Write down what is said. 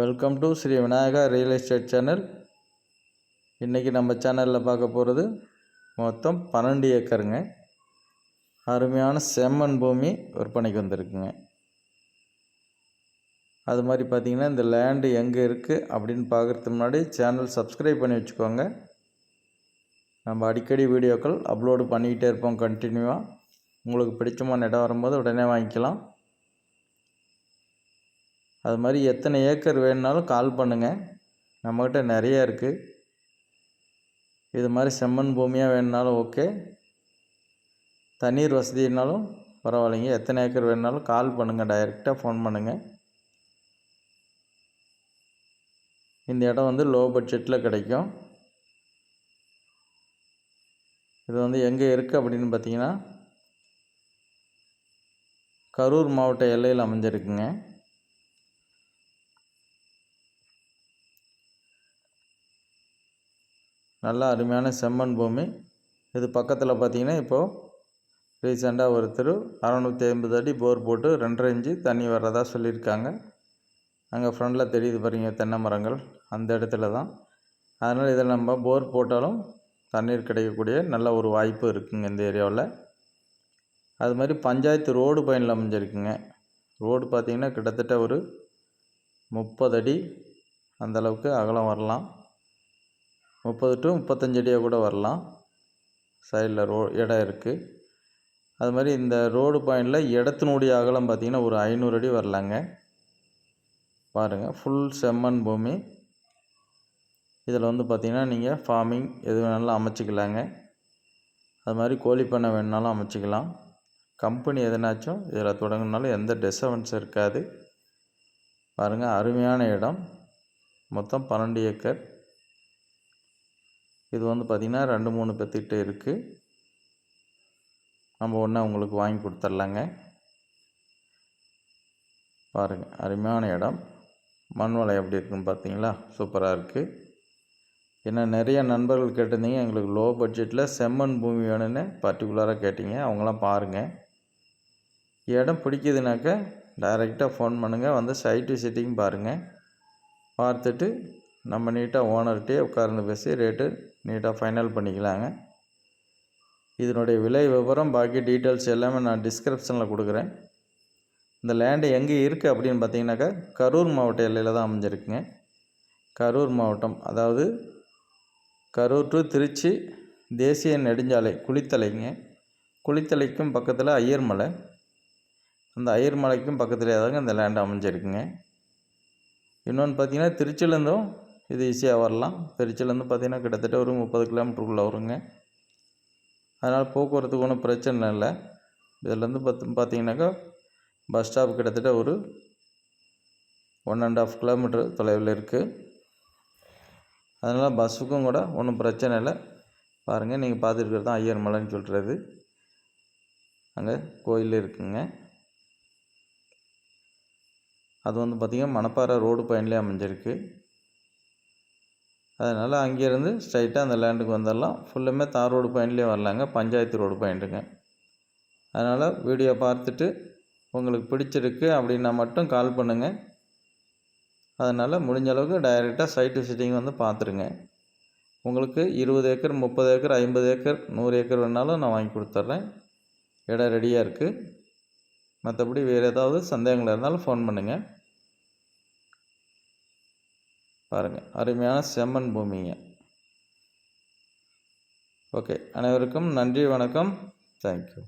Welcome to Sri Vinayaka real estate channel. இன்றைக்கி நம்ம சேனலில் பார்க்க போகிறது மொத்தம் 12 ஏக்கருங்க. அருமையான செம்மண் பூமி விற்பனைக்கு வந்திருக்குங்க. அது மாதிரி பார்த்திங்கன்னா இந்த லேண்டு எங்கே இருக்குது அப்படின்னு பார்க்குறதுக்கு முன்னாடி சேனல் சப்ஸ்கிரைப் பண்ணி வச்சுக்கோங்க. நம்ம அடிக்கடி வீடியோக்கள் அப்லோடு பண்ணிக்கிட்டே இருப்போம் கண்டினியூவாக. உங்களுக்கு பிடிச்சமான இடம் வரும்போது உடனே வாங்கிக்கலாம். அது மாதிரி எத்தனை ஏக்கர் வேணுனாலும் கால் பண்ணுங்கள், நம்மக்கிட்ட நிறைய இருக்குது. இது மாதிரி செம்மண் பூமியாக வேணுனாலும் ஓகே, தண்ணீர் வசதினாலும் பரவாயில்லைங்க. எத்தனை ஏக்கர் வேணுனாலும் கால் பண்ணுங்கள், டைரெக்டாக ஃபோன் பண்ணுங்கள். இந்த இடம் வந்து லோ பட்ஜெட்டில் கிடைக்கும். இது எங்கே இருக்குது அப்படின்னு பார்த்தீங்கன்னா கரூர் மாவட்ட எல்லையில் அமைஞ்சிருக்குங்க. நல்ல அருமையான செம்மண் பூமி. இது பக்கத்தில் பார்த்திங்கன்னா இப்போது ரீசெண்டாக ஒருத்தர் 650 அடி போர் போட்டு 2.5 இன்ச்சு தண்ணி வர்றதா சொல்லியிருக்காங்க. அங்கே ஃப்ரண்டில் தெரியுது பாருங்க தென்னை மரங்கள், அந்த இடத்துல தான். அதனால் இதில் நம்ம போர் போட்டாலும் தண்ணீர் கிடைக்கக்கூடிய நல்ல ஒரு வாய்ப்பு இருக்குங்க இந்த ஏரியாவில். அது மாதிரி பஞ்சாயத்து ரோடு பயனில் அமைஞ்சிருக்குங்க. ரோடு பார்த்திங்கன்னா கிட்டத்தட்ட ஒரு 30 அடி அந்தளவுக்கு அகலம் வரலாம். 30 to 35 அடியாக கூட வரலாம். சைடில் இடம் இருக்குது. அது மாதிரி இந்த ரோடு பாயிண்டில் இடத்தினுடைய அகலம் பார்த்திங்கன்னா ஒரு 500 அடி வரலாங்க. பாருங்கள், ஃபுல் செம்மண் பூமி. இதில் பார்த்திங்கன்னா நீங்கள் ஃபார்மிங் எது வேணாலும் அமைச்சிக்கலாங்க. அது மாதிரி கோழி பண்ணை வேணுனாலும் அமைச்சிக்கலாம். கம்பெனி எதனாச்சும் இதில் தொடங்கினாலும் எந்த டிஸ்டர்பன்ஸும் இருக்காது. பாருங்கள், அருமையான இடம். மொத்தம் 12 ஏக்கர். இது பார்த்திங்கன்னா 2-3 பெத்துக்கிட்டே இருக்குது. நம்ம ஒன்றா உங்களுக்கு வாங்கி கொடுத்துர்லாங்க. பாருங்கள், அருமையான இடம். மண் வளம் எப்படி இருக்குன்னு பார்த்தீங்களா? சூப்பராக இருக்குது. ஏன்னா நிறைய நண்பர்கள் கேட்டிருந்தீங்க, எங்களுக்கு லோ பட்ஜெட்டில் செம்மண் பூமி வேணும்னு பர்டிகுலராக கேட்டிங்க. அவங்களாம் பாருங்கள். இடம் பிடிக்குதுனாக்கா டைரெக்டாக ஃபோன் பண்ணுங்கள், வந்து சைட் விசிட்டிங் பாருங்கள். பார்த்துட்டு நம்ம நீட்டாக ஓனர்கிட்டே உட்கார்ந்து பேசி ரேட்டு நீட்டாக ஃபைனல் பண்ணிக்கலாங்க. இதனுடைய விலை விவரம் பாக்கி டீட்டெயில்ஸ் எல்லாமே நான் டிஸ்கிரிப்ஷனில் கொடுக்குறேன். இந்த லேண்டு எங்கே இருக்குது அப்படின்னு பார்த்தீங்கன்னாக்கா கரூர் மாவட்ட எல்லையில் தான் அமைஞ்சிருக்குங்க. கரூர் மாவட்டம், அதாவது கரூர் டு திருச்சி தேசிய நெடுஞ்சாலை குளித்தலைங்க. குளித்தலைக்கும் பக்கத்தில் ஐயர்மலை. அந்த ஐயர்மலைக்கும் பக்கத்துலேயே தாங்க இந்த லேண்டு அமைஞ்சிருக்குங்க. இன்னொன்று பார்த்திங்கன்னா திருச்சியிலேருந்தும் இது ஈஸியாக வரலாம். திருச்சியிலேருந்து பார்த்திங்கன்னா கிட்டத்தட்ட ஒரு 30 கிலோமீட்டருக்குள்ளே வருங்க. அதனால் போக்குவரத்துக்கு ஒன்றும் பிரச்சனை இல்லை. இதிலேருந்து பார்த்திங்கனாக்கா பஸ் ஸ்டாப் கிட்டத்தட்ட ஒரு 1.5 கிலோமீட்டர் தொலைவில் இருக்குது. அதனால் பஸ்ஸுக்கும் கூட ஒன்றும் பிரச்சனை இல்லை. பாருங்கள், நீங்கள் பார்த்துருக்கிறது தான் ஐயர் மலைன்னு சொல்கிறது. அங்கே கோயில் இருக்குங்க. அது பார்த்திங்கன்னா மணப்பாறை ரோடு பயன்லேயே அமைஞ்சிருக்கு. அதனால் அங்கேருந்து ஸ்ட்ரைட்டாக அந்த லேண்டுக்கு வந்துடலாம். ஃபுல்லுமே தார் ரோடு பாயிண்ட்லேயே வரலாங்க, பஞ்சாயத்து ரோடு பாயிண்ட்டுங்க. அதனால் வீடியோ பார்த்துட்டு உங்களுக்கு பிடிச்சிருக்கு அப்படின்னா மட்டும் கால் பண்ணுங்கள். அதனால் முடிஞ்ச அளவுக்கு டைரெக்டாக சைட் விசிட்டிங் பார்த்துருங்க. உங்களுக்கு 20 ஏக்கர் 30 ஏக்கர் 50 ஏக்கர் 100 ஏக்கர் வேணாலும் நான் வாங்கி கொடுத்துட்றேன். இடம் ரெடியாக இருக்குது. மற்றபடி வேறு ஏதாவது சந்தேகங்கள் இருந்தாலும் ஃபோன் பண்ணுங்கள். பாருங்கள், அருமையான செம்மண் பூமிங்க. ஓகே, அனைவருக்கும் நன்றி, வணக்கம், தேங்க்யூ.